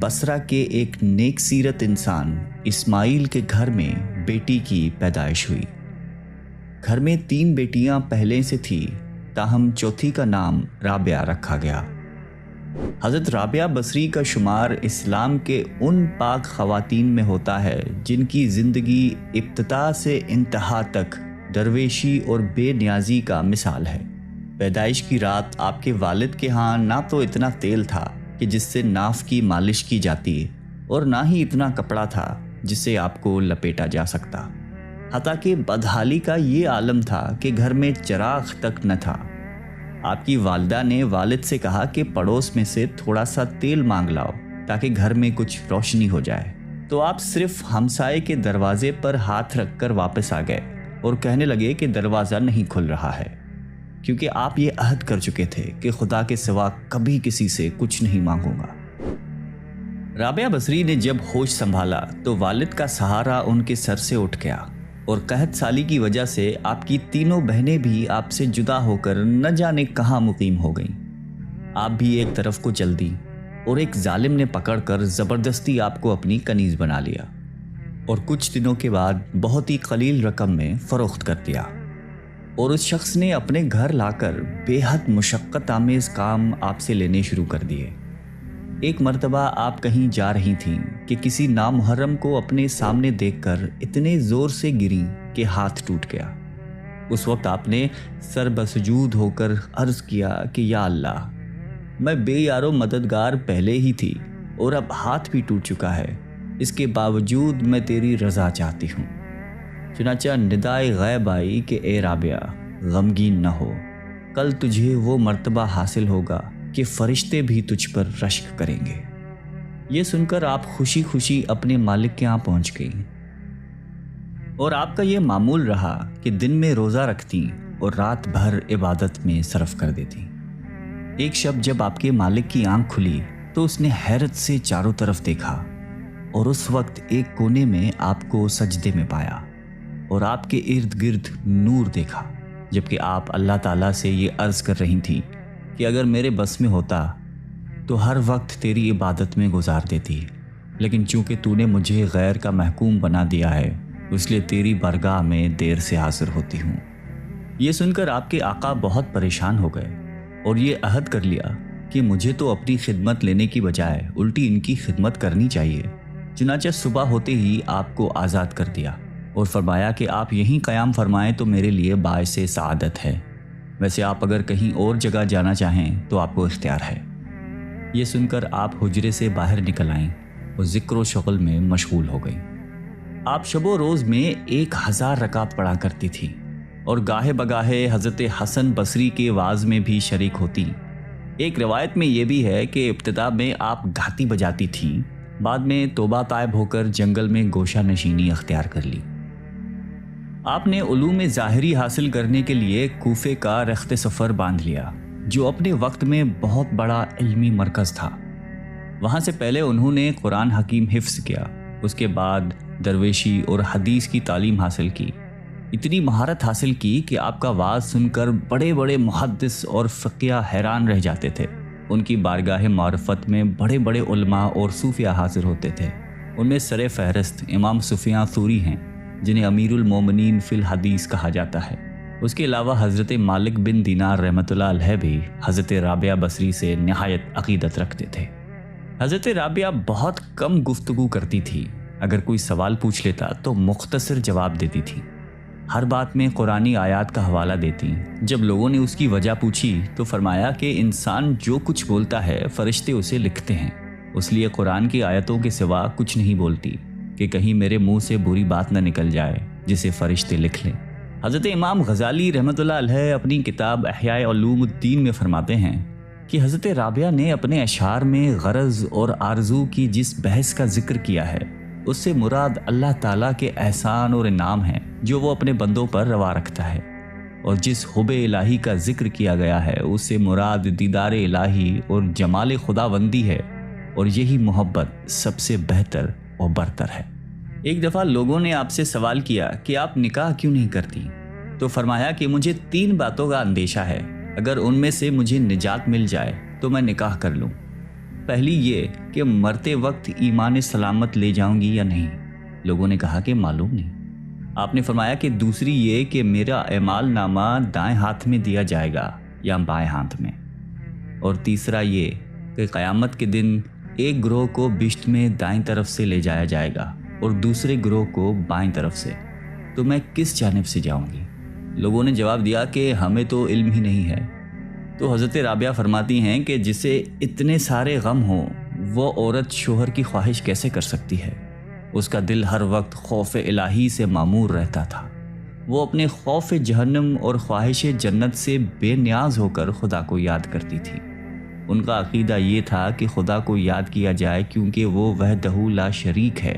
بصرہ کے ایک نیک سیرت انسان اسماعیل کے گھر میں بیٹی کی پیدائش ہوئی۔ گھر میں 3 بیٹیاں پہلے سے تھی، تاہم چوتھی کا نام رابعہ رکھا گیا۔ حضرت رابعہ بصری کا شمار اسلام کے ان پاک خواتین میں ہوتا ہے جن کی زندگی ابتدا سے انتہا تک درویشی اور بے نیازی کا مثال ہے۔ پیدائش کی رات آپ کے والد کے ہاں نہ تو اتنا تیل تھا کہ جس سے ناف کی مالش کی جاتی اور نہ ہی اتنا کپڑا تھا جس سے آپ کو لپیٹا جا سکتا، حتیٰ کہ بدحالی کا یہ عالم تھا کہ گھر میں چراغ تک نہ تھا۔ آپ کی والدہ نے والد سے کہا کہ پڑوس میں سے تھوڑا سا تیل مانگ لاؤ تاکہ گھر میں کچھ روشنی ہو جائے، تو آپ صرف ہمسائے کے دروازے پر ہاتھ رکھ کر واپس آ گئے اور کہنے لگے کہ دروازہ نہیں کھل رہا ہے، کیونکہ آپ یہ عہد کر چکے تھے کہ خدا کے سوا کبھی کسی سے کچھ نہیں مانگوں گا۔ رابعہ بصری نے جب ہوش سنبھالا تو والد کا سہارا ان کے سر سے اٹھ گیا، اور قحط سالی کی وجہ سے آپ کی تینوں بہنیں بھی آپ سے جدا ہو کر نہ جانے کہاں مقیم ہو گئیں۔ آپ بھی ایک طرف کو چل دی اور ایک ظالم نے پکڑ کر زبردستی آپ کو اپنی کنیز بنا لیا اور کچھ دنوں کے بعد بہت ہی قلیل رقم میں فروخت کر دیا، اور اس شخص نے اپنے گھر لا کر بے حد مشقت آمیز کام آپ سے لینے شروع کر دیے۔ ایک مرتبہ آپ کہیں جا رہی تھیں کہ کسی نامحرم کو اپنے سامنے دیکھ کر اتنے زور سے گری کہ ہاتھ ٹوٹ گیا۔ اس وقت آپ نے سر بسجود ہو کر عرض کیا کہ یا اللہ، میں بے یار و مددگار پہلے ہی تھی اور اب ہاتھ بھی ٹوٹ چکا ہے، اس کے باوجود میں تیری رضا چاہتی ہوں۔ چنانچہ ندائے غیب آئی کہ اے رابعہ، غمگین نہ ہو، کل تجھے وہ مرتبہ حاصل ہوگا کہ فرشتے بھی تجھ پر رشک کریں گے۔ یہ سن کر آپ خوشی خوشی اپنے مالک کے ہاں پہنچ گئیں، اور آپ کا یہ معمول رہا کہ دن میں روزہ رکھتی اور رات بھر عبادت میں صرف کر دیتی۔ ایک شب جب آپ کے مالک کی آنکھ کھلی تو اس نے حیرت سے چاروں طرف دیکھا، اور اس وقت ایک کونے میں آپ کو سجدے میں پایا اور آپ کے ارد گرد نور دیکھا، جبکہ آپ اللہ تعالیٰ سے یہ عرض کر رہی تھیں کہ اگر میرے بس میں ہوتا تو ہر وقت تیری عبادت میں گزار دیتی، لیکن چونکہ تو نے مجھے غیر کا محکوم بنا دیا ہے، اس لیے تیری بارگاہ میں دیر سے حاضر ہوتی ہوں۔ یہ سن کر آپ کے آقا بہت پریشان ہو گئے اور یہ عہد کر لیا کہ مجھے تو اپنی خدمت لینے کی بجائے الٹی ان کی خدمت کرنی چاہیے۔ چنانچہ صبح ہوتے ہی آپ کو آزاد کر دیا اور فرمایا کہ آپ یہیں قیام فرمائیں تو میرے لیے باعث سعادت ہے، ویسے آپ اگر کہیں اور جگہ جانا چاہیں تو آپ کو اختیار ہے۔ یہ سن کر آپ حجرے سے باہر نکل آئیں اور ذکر و شغل میں مشغول ہو گئیں۔ آپ شب و روز میں 1000 رکعت پڑھا کرتی تھی اور گاہے بگاہے حضرت حسن بصری کے واعظ میں بھی شریک ہوتی۔ ایک روایت میں یہ بھی ہے کہ ابتدا میں آپ گھاتی بجاتی تھیں، بعد میں توبہ طائب ہو کر جنگل میں گوشہ نشینی اختیار کر لی۔ آپ نے علوم ظاہری حاصل کرنے کے لیے کوفے کا رخت سفر باندھ لیا، جو اپنے وقت میں بہت بڑا علمی مرکز تھا۔ وہاں سے پہلے انہوں نے قرآن حکیم حفظ کیا، اس کے بعد درویشی اور حدیث کی تعلیم حاصل کی۔ اتنی مہارت حاصل کی کہ آپ کا وعظ سن کر بڑے بڑے محدث اور فقیہ حیران رہ جاتے تھے۔ ان کی بارگاہ معرفت میں بڑے بڑے علماء اور صوفیہ حاضر ہوتے تھے۔ ان میں سر فہرست امام سفیان ثوری ہیں، جنہیں امیر المومنین فی الحدیث کہا جاتا ہے۔ اس کے علاوہ حضرت مالک بن دینار رحمۃ اللہ علیہ بھی حضرت رابعہ بصری سے نہایت عقیدت رکھتے تھے۔ حضرت رابعہ بہت کم گفتگو کرتی تھی، اگر کوئی سوال پوچھ لیتا تو مختصر جواب دیتی تھی، ہر بات میں قرآنی آیات کا حوالہ دیتی۔ جب لوگوں نے اس کی وجہ پوچھی تو فرمایا کہ انسان جو کچھ بولتا ہے فرشتے اسے لکھتے ہیں، اس لیے قرآن کی آیتوں کے سوا کچھ نہیں بولتی کہ کہیں میرے منہ سے بری بات نہ نکل جائے جسے فرشتے لکھ لیں۔ حضرت امام غزالی رحمۃ اللہ علیہ اپنی کتاب احیاء علوم الدین میں فرماتے ہیں کہ حضرت رابعہ نے اپنے اشعار میں غرض اور آرزو کی جس بحث کا ذکر کیا ہے، اس سے مراد اللہ تعالیٰ کے احسان اور انعام ہیں جو وہ اپنے بندوں پر روا رکھتا ہے، اور جس حب الہی کا ذکر کیا گیا ہے اس سے مراد دیدار الہی اور جمال خداوندی ہے، اور یہی محبت سب سے بہتر اور برتر ہے۔ ایک دفعہ لوگوں نے آپ سے سوال کیا کہ آپ نکاح کیوں نہیں کرتی، تو فرمایا کہ مجھے 3 باتوں کا اندیشہ ہے۔ اگر ان میں سے مجھے نجات مل جائے تو میں نکاح کر لوں۔ پہلی یہ کہ مرتے وقت ایمان سلامت لے جاؤں گی یا نہیں۔ لوگوں نے کہا کہ معلوم نہیں۔ آپ نے فرمایا کہ دوسری یہ کہ میرا اعمال نامہ دائیں ہاتھ میں دیا جائے گا یا بائیں ہاتھ میں، اور تیسرا یہ کہ قیامت کے دن ایک گروہ کو بشت میں دائیں طرف سے لے جایا جائے گا اور دوسرے گروہ کو بائیں طرف سے، تو میں کس جانب سے جاؤں گی؟ لوگوں نے جواب دیا کہ ہمیں تو علم ہی نہیں ہے۔ تو حضرت رابعہ فرماتی ہیں کہ جسے اتنے سارے غم ہوں وہ عورت شوہر کی خواہش کیسے کر سکتی ہے؟ اس کا دل ہر وقت خوف الہی سے معمور رہتا تھا۔ وہ اپنے خوف جہنم اور خواہش جنت سے بے نیاز ہو کر خدا کو یاد کرتی تھی۔ ان کا عقیدہ یہ تھا کہ خدا کو یاد کیا جائے کیونکہ وہ وحدہ لا شریک ہے۔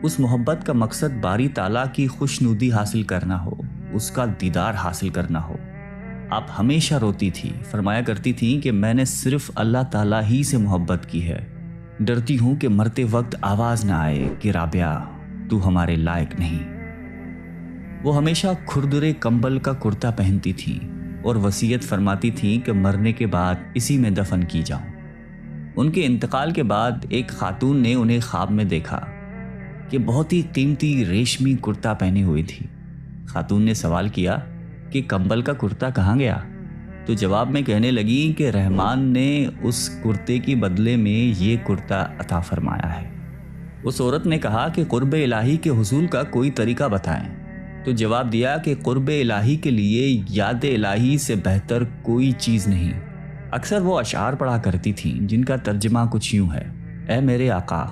اس محبت کا مقصد باری تعالیٰ کی خوشنودی حاصل کرنا ہو، اس کا دیدار حاصل کرنا ہو۔ آپ ہمیشہ روتی تھی، فرمایا کرتی تھیں کہ میں نے صرف اللہ تعالیٰ ہی سے محبت کی ہے، ڈرتی ہوں کہ مرتے وقت آواز نہ آئے کہ رابعہ تو ہمارے لائق نہیں۔ وہ ہمیشہ کھردرے کمبل کا کرتا پہنتی تھیں اور وصیت فرماتی تھیں کہ مرنے کے بعد اسی میں دفن کی جاؤں۔ ان کے انتقال کے بعد ایک خاتون نے انہیں خواب میں دیکھا کہ بہت ہی قیمتی ریشمی کرتا پہنے ہوئی تھی۔ خاتون نے سوال کیا کہ کمبل کا کرتا کہاں گیا؟ تو جواب میں کہنے لگی کہ رحمان نے اس کرتے کی بدلے میں یہ کرتا عطا فرمایا ہے۔ اس عورت نے کہا کہ قرب الہی کے حصول کا کوئی طریقہ بتائیں۔ تو جواب دیا کہ قرب الہی کے لیے یاد الہی سے بہتر کوئی چیز نہیں۔ اکثر وہ اشعار پڑھا کرتی تھیں جن کا ترجمہ کچھ یوں ہے: اے میرے آقا،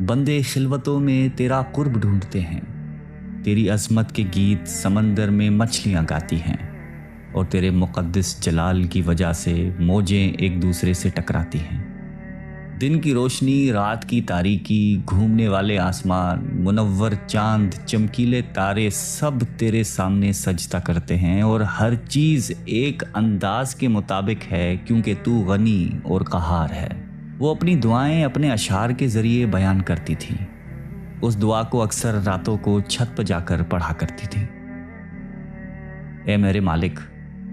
بندے خلوتوں میں تیرا قرب ڈھونڈتے ہیں، تیری عظمت کے گیت سمندر میں مچھلیاں گاتی ہیں، اور تیرے مقدس جلال کی وجہ سے موجیں ایک دوسرے سے ٹکراتی ہیں۔ دن کی روشنی، رات کی تاریکی، گھومنے والے آسمان، منور چاند، چمکیلے تارے سب تیرے سامنے سجدہ کرتے ہیں، اور ہر چیز ایک انداز کے مطابق ہے کیونکہ تو غنی اور قہار ہے۔ وہ اپنی دعائیں اپنے اشعار کے ذریعے بیان کرتی تھیں۔ اس دعا کو اکثر راتوں کو چھت پر جا کر پڑھا کرتی تھیں: اے میرے مالک،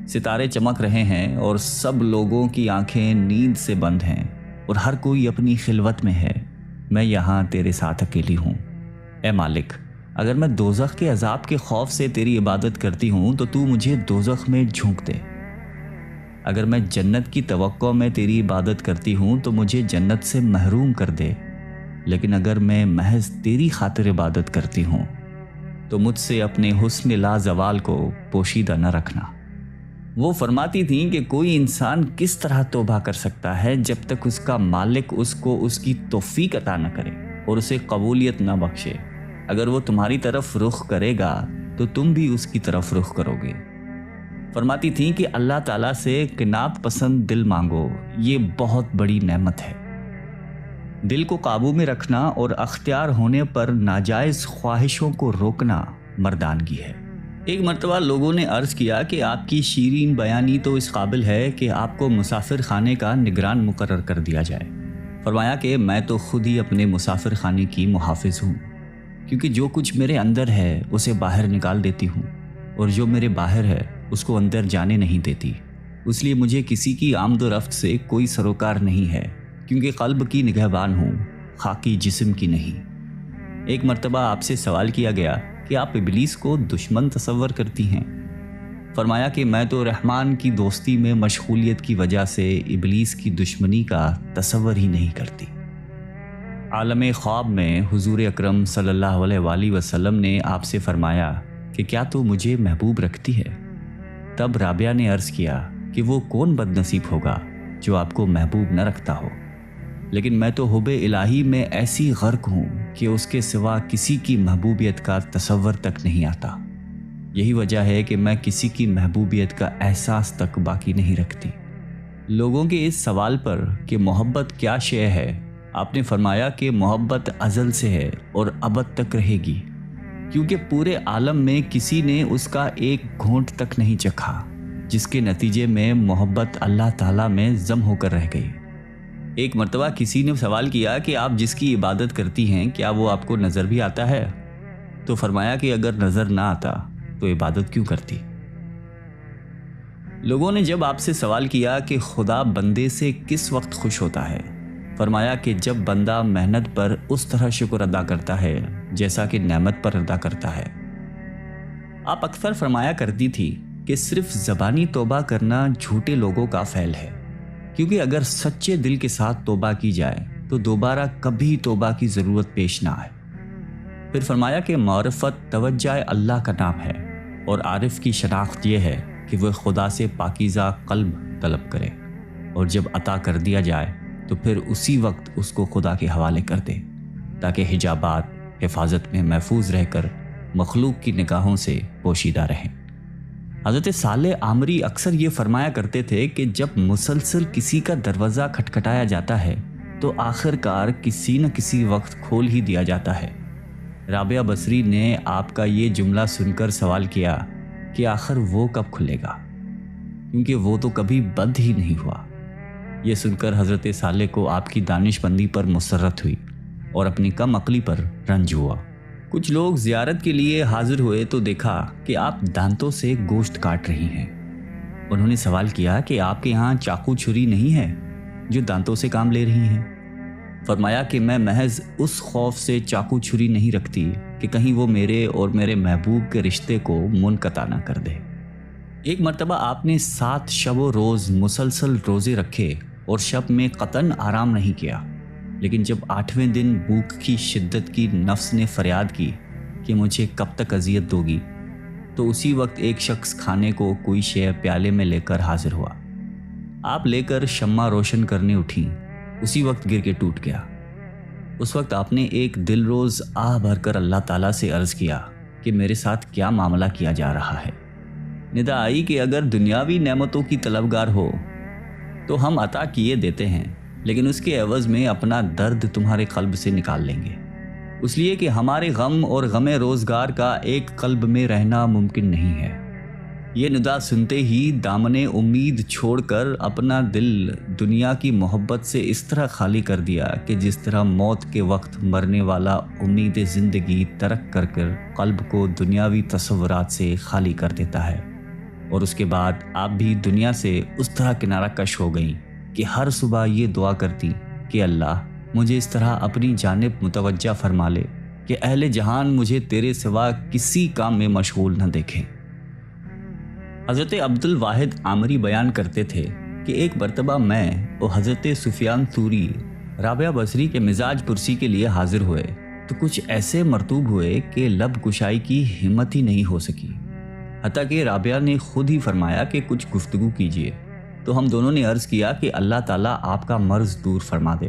ستارے چمک رہے ہیں اور سب لوگوں کی آنکھیں نیند سے بند ہیں اور ہر کوئی اپنی خلوت میں ہے، میں یہاں تیرے ساتھ اکیلی ہوں۔ اے مالک، اگر میں دوزخ کے عذاب کے خوف سے تیری عبادت کرتی ہوں تو تو مجھے دوزخ میں جھونک دے۔ اگر میں جنت کی توقع میں تیری عبادت کرتی ہوں تو مجھے جنت سے محروم کر دے، لیکن اگر میں محض تیری خاطر عبادت کرتی ہوں تو مجھ سے اپنے حسن لا زوال کو پوشیدہ نہ رکھنا۔ وہ فرماتی تھیں کہ کوئی انسان کس طرح توبہ کر سکتا ہے جب تک اس کا مالک اس کو اس کی توفیق عطا نہ کرے اور اسے قبولیت نہ بخشے۔ اگر وہ تمہاری طرف رخ کرے گا تو تم بھی اس کی طرف رخ کرو گے۔ فرماتی تھیں کہ اللہ تعالیٰ سے قناعت پسند دل مانگو، یہ بہت بڑی نعمت ہے۔ دل کو قابو میں رکھنا اور اختیار ہونے پر ناجائز خواہشوں کو روکنا مردانگی ہے۔ ایک مرتبہ لوگوں نے عرض کیا کہ آپ کی شیرین بیانی تو اس قابل ہے کہ آپ کو مسافر خانے کا نگران مقرر کر دیا جائے۔ فرمایا کہ میں تو خود ہی اپنے مسافر خانے کی محافظ ہوں، کیونکہ جو کچھ میرے اندر ہے اسے باہر نکال دیتی ہوں، اور جو میرے باہر ہے اس کو اندر جانے نہیں دیتی۔ اس لیے مجھے کسی کی آمد و رفت سے کوئی سروکار نہیں ہے، کیونکہ قلب کی نگہبان ہوں، خاکی جسم کی نہیں۔ ایک مرتبہ آپ سے سوال کیا گیا کہ آپ ابلیس کو دشمن تصور کرتی ہیں؟ فرمایا کہ میں تو رحمان کی دوستی میں مشغولیت کی وجہ سے ابلیس کی دشمنی کا تصور ہی نہیں کرتی۔ عالم خواب میں حضور اکرم صلی اللہ علیہ وآلہ وسلم نے آپ سے فرمایا کہ کیا تو مجھے محبوب رکھتی ہے؟ تب رابعہ نے عرض کیا کہ وہ کون بد نصیب ہوگا جو آپ کو محبوب نہ رکھتا ہو، لیکن میں تو حب الہی میں ایسی غرق ہوں کہ اس کے سوا کسی کی محبوبیت کا تصور تک نہیں آتا۔ یہی وجہ ہے کہ میں کسی کی محبوبیت کا احساس تک باقی نہیں رکھتی۔ لوگوں کے اس سوال پر کہ محبت کیا شے ہے، آپ نے فرمایا کہ محبت ازل سے ہے اور ابد تک رہے گی، کیونکہ پورے عالم میں کسی نے اس کا ایک گھونٹ تک نہیں چکھا، جس کے نتیجے میں محبت اللہ تعالیٰ میں ضم ہو کر رہ گئی۔ ایک مرتبہ کسی نے سوال کیا کہ آپ جس کی عبادت کرتی ہیں کیا وہ آپ کو نظر بھی آتا ہے؟ تو فرمایا کہ اگر نظر نہ آتا تو عبادت کیوں کرتی؟ لوگوں نے جب آپ سے سوال کیا کہ خدا بندے سے کس وقت خوش ہوتا ہے، فرمایا کہ جب بندہ محنت پر اس طرح شکر ادا کرتا ہے جیسا کہ نعمت پر ادا کرتا ہے۔ آپ اکثر فرمایا کرتی تھی کہ صرف زبانی توبہ کرنا جھوٹے لوگوں کا فعل ہے، کیونکہ اگر سچے دل کے ساتھ توبہ کی جائے تو دوبارہ کبھی توبہ کی ضرورت پیش نہ آئے۔ پھر فرمایا کہ معرفت توجہ اللہ کا نام ہے، اور عارف کی شناخت یہ ہے کہ وہ خدا سے پاکیزہ قلب طلب کرے، اور جب عطا کر دیا جائے تو پھر اسی وقت اس کو خدا کے حوالے کر دے، تاکہ حجابات حفاظت میں محفوظ رہ کر مخلوق کی نگاہوں سے پوشیدہ رہیں۔ حضرت صالح عامری اکثر یہ فرمایا کرتے تھے کہ جب مسلسل کسی کا دروازہ کھٹکھٹایا جاتا ہے تو آخر کار کسی نہ کسی وقت کھول ہی دیا جاتا ہے۔ رابعہ بصری نے آپ کا یہ جملہ سن کر سوال کیا کہ آخر وہ کب کھلے گا، کیونکہ وہ تو کبھی بند ہی نہیں ہوا۔ یہ سن کر حضرت صالح کو آپ کی دانش مندی پر مسرت ہوئی اور اپنی کم عقلی پر رنج ہوا۔ کچھ لوگ زیارت کے لیے حاضر ہوئے تو دیکھا کہ آپ دانتوں سے گوشت کاٹ رہی ہیں۔ انہوں نے سوال کیا کہ آپ کے ہاں چاقو چھری نہیں ہے جو دانتوں سے کام لے رہی ہیں؟ فرمایا کہ میں محض اس خوف سے چاقو چھری نہیں رکھتی کہ کہیں وہ میرے اور میرے محبوب کے رشتے کو منقطع نہ کر دے۔ ایک مرتبہ آپ نے 7 شب و روز مسلسل روزے رکھے اور شب میں قطعاً آرام نہیں کیا، لیکن جب 8ویں دن بھوک کی شدت کی نفس نے فریاد کی کہ مجھے کب تک اذیت دوگی، تو اسی وقت ایک شخص کھانے کو کوئی شے پیالے میں لے کر حاضر ہوا۔ آپ لے کر شمع روشن کرنے اٹھیں، اسی وقت گر کے ٹوٹ گیا۔ اس وقت آپ نے ایک دل روز آہ بھر کر اللہ تعالیٰ سے عرض کیا کہ میرے ساتھ کیا معاملہ کیا جا رہا ہے۔ ندا آئی کہ اگر دنیاوی نعمتوں کی طلبگار ہو تو ہم عطا کیے دیتے ہیں، لیکن اس کے عوض میں اپنا درد تمہارے قلب سے نکال لیں گے، اس لیے کہ ہمارے غم اور غم روزگار کا ایک قلب میں رہنا ممکن نہیں ہے۔ یہ ندا سنتے ہی دامن امید چھوڑ کر اپنا دل دنیا کی محبت سے اس طرح خالی کر دیا کہ جس طرح موت کے وقت مرنے والا امید زندگی ترک کر کر قلب کو دنیاوی تصورات سے خالی کر دیتا ہے۔ اور اس کے بعد آپ بھی دنیا سے اس طرح کنارہ کش ہو گئیں کہ ہر صبح یہ دعا کرتی کہ اللہ مجھے اس طرح اپنی جانب متوجہ فرما لے کہ اہل جہان مجھے تیرے سوا کسی کام میں مشغول نہ دیکھیں۔ حضرت عبد الواحد عامری بیان کرتے تھے کہ ایک مرتبہ میں اور حضرت سفیان ثوری رابعہ بصری کے مزاج پرسی کے لیے حاضر ہوئے تو کچھ ایسے مرطوب ہوئے کہ لب کشائی کی ہمت ہی نہیں ہو سکی، حتیٰ کہ رابعہ نے خود ہی فرمایا کہ کچھ گفتگو کیجیے، تو ہم دونوں نے عرض کیا کہ اللہ تعالیٰ آپ کا مرض دور فرما دے۔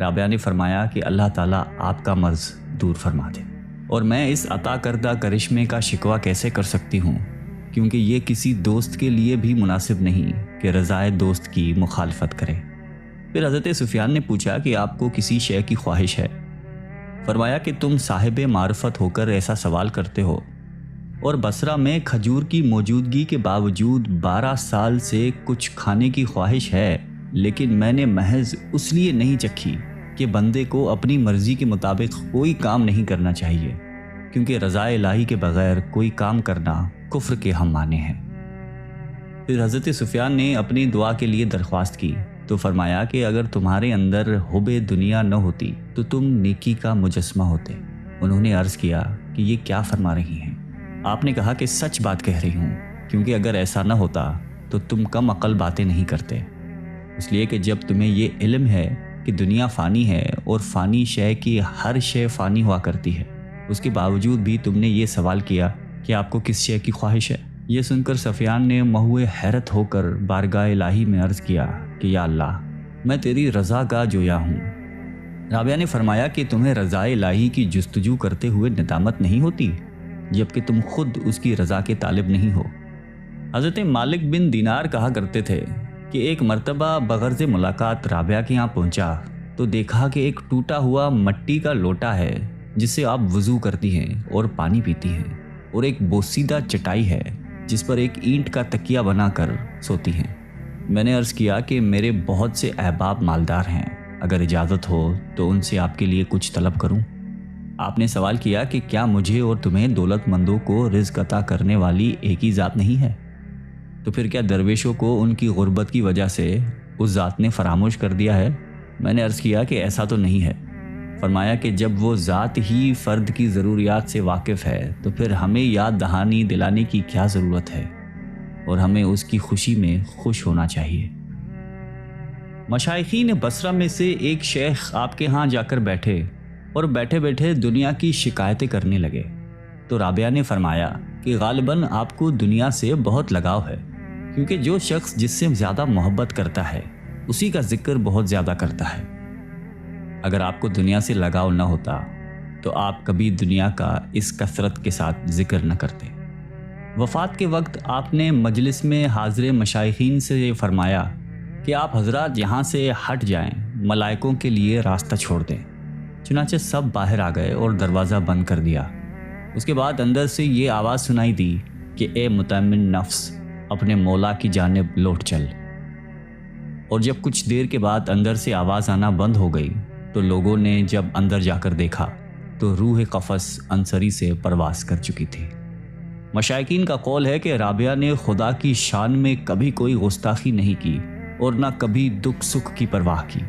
رابعہ نے فرمایا کہ اللہ تعالیٰ آپ کا مرض دور فرما دے، اور میں اس عطا کردہ کرشمے کا شکوہ کیسے کر سکتی ہوں، کیونکہ یہ کسی دوست کے لیے بھی مناسب نہیں کہ رضائے دوست کی مخالفت کرے۔ پھر حضرت سفیان نے پوچھا کہ آپ کو کسی شے کی خواہش ہے؟ فرمایا کہ تم صاحب معرفت ہو کر ایسا سوال کرتے ہو، اور بصرہ میں کھجور کی موجودگی کے باوجود 12 سال سے کچھ کھانے کی خواہش ہے، لیکن میں نے محض اس لیے نہیں چکھی کہ بندے کو اپنی مرضی کے مطابق کوئی کام نہیں کرنا چاہیے، کیونکہ رضا الہی کے بغیر کوئی کام کرنا کفر کے ہم معنی ہیں۔ پھر حضرت سفیان نے اپنی دعا کے لیے درخواست کی تو فرمایا کہ اگر تمہارے اندر حب دنیا نہ ہوتی تو تم نیکی کا مجسمہ ہوتے۔ انہوں نے عرض کیا کہ یہ کیا فرما رہی ہیں؟ آپ نے کہا کہ سچ بات کہہ رہی ہوں، کیونکہ اگر ایسا نہ ہوتا تو تم کم عقل باتیں نہیں کرتے، اس لیے کہ جب تمہیں یہ علم ہے کہ دنیا فانی ہے اور فانی شے کی ہر شے فانی ہوا کرتی ہے، اس کے باوجود بھی تم نے یہ سوال کیا کہ آپ کو کس شے کی خواہش ہے۔ یہ سن کر سفیان نے مہوے حیرت ہو کر بارگاہ الہی میں عرض کیا کہ یا اللہ میں تیری رضا کا جویا ہوں۔ رابعہ نے فرمایا کہ تمہیں رضا الہی کی جستجو کرتے ہوئے ندامت نہیں ہوتی جبکہ تم خود اس کی رضا کے طالب نہیں ہو۔ حضرت مالک بن دینار کہا کرتے تھے کہ ایک مرتبہ بغرض ملاقات رابعہ کے یہاں پہنچا تو دیکھا کہ ایک ٹوٹا ہوا مٹی کا لوٹا ہے جس سے آپ وضو کرتی ہیں اور پانی پیتی ہیں، اور ایک بوسیدہ چٹائی ہے جس پر ایک اینٹ کا تکیہ بنا کر سوتی ہیں۔ میں نے عرض کیا کہ میرے بہت سے احباب مالدار ہیں، اگر اجازت ہو تو ان سے آپ کے لیے کچھ طلب کروں۔ آپ نے سوال کیا کہ کیا مجھے اور تمہیں دولت مندوں کو رزق عطا کرنے والی ایک ہی ذات نہیں ہے؟ تو پھر کیا درویشوں کو ان کی غربت کی وجہ سے اس ذات نے فراموش کر دیا ہے؟ میں نے عرض کیا کہ ایسا تو نہیں ہے۔ فرمایا کہ جب وہ ذات ہی فرد کی ضروریات سے واقف ہے تو پھر ہمیں یاد دہانی دلانے کی کیا ضرورت ہے، اور ہمیں اس کی خوشی میں خوش ہونا چاہیے۔ مشائخین بصرہ میں سے ایک شیخ آپ کے ہاں جا کر بیٹھے اور بیٹھے بیٹھے دنیا کی شکایتیں کرنے لگے، تو رابعہ نے فرمایا کہ غالباً آپ کو دنیا سے بہت لگاؤ ہے، کیونکہ جو شخص جس سے زیادہ محبت کرتا ہے اسی کا ذکر بہت زیادہ کرتا ہے۔ اگر آپ کو دنیا سے لگاؤ نہ ہوتا تو آپ کبھی دنیا کا اس کثرت کے ساتھ ذکر نہ کرتے۔ وفات کے وقت آپ نے مجلس میں حاضر مشائخین سے یہ فرمایا کہ آپ حضرات یہاں سے ہٹ جائیں، ملائکوں کے لیے راستہ چھوڑ دیں۔ چنانچہ سب باہر آ گئے اور دروازہ بند کر دیا۔ اس کے بعد اندر سے یہ آواز سنائی دی کہ اے مطمئن نفس، اپنے مولا کی جانب لوٹ چل۔ اور جب کچھ دیر کے بعد اندر سے آواز آنا بند ہو گئی تو لوگوں نے جب اندر جا کر دیکھا تو روح قفس انصری سے پرواز کر چکی تھی۔ مشائقین کا قول ہے کہ رابعہ نے خدا کی شان میں کبھی کوئی گستاخی نہیں کی اور نہ کبھی دکھ سکھ کی پرواہ کی،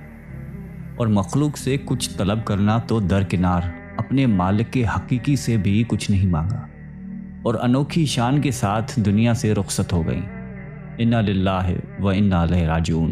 اور مخلوق سے کچھ طلب کرنا تو درکنار، اپنے مالک کے حقیقی سے بھی کچھ نہیں مانگا، اور انوکھی شان کے ساتھ دنیا سے رخصت ہو گئیں۔ انا للہ و انا الیہ راجعون۔